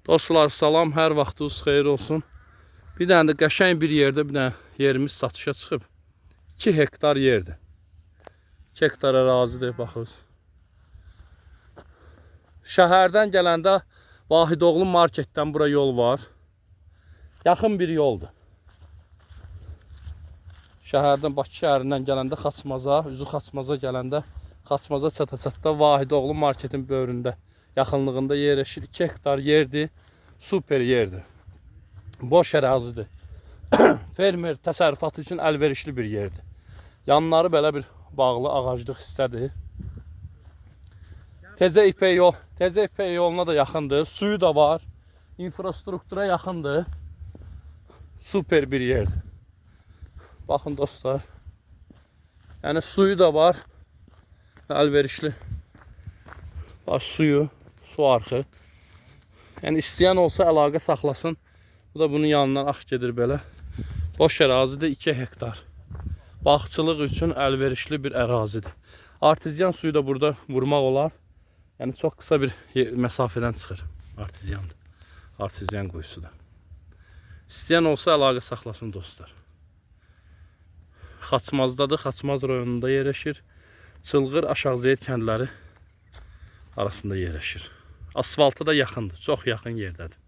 Dostlar salam, hər vaxtınız xeyir olsun. Bir dənə də qəşəng bir yerdə bir dənə yerimiz satışa çıxıb. 2 hektar yerdir. 2 hektar ərazidir, baxın. Şəhərdən gələndə Vahidoğlu marketdən bura yol var. Yaxın bir yoldur. Şəhərdən, Bakı şəhərindən gələndə Xaçmaza, üzü Xaçmaza gələndə Xaçmaza çata-çatda Vahidoğlu marketin böyründə, yaxınlığında yerləşir. 2 hektar yerdir. Super yerdir. Boş ərazidir. Fermer təsərrüfatı üçün əlverişli bir yerdir. Yanları belə bir bağlı ağaclıq hissədir. Təzə İpək yoluna da yaxındır. Suyu da var. İnfrastruktura yaxındır. Super bir yerdir. Baxın dostlar. Yəni suyu da var. Əlverişli. Baş suyu, su arxı. Yəni istəyən olsa əlaqə saxlasın. Bu da bunun yanından ax gedir belə. Boş ərazidir, 2 hektar. Bağçılıq üçün əlverişli bir ərazidir. Artizyan suyu da burada vurmaq olar. Yəni çox qısa bir məsafədən çıxır. Artizyan quyusu da. İstəyən olsa əlaqə saxlasın dostlar. Xaçmazdadır, Xaçmaz rayonunda yerləşir. Çılğır, Aşağızeyid kəndləri arasında yerləşir. Asfalta da yaxındır, çox yaxın yerdədir.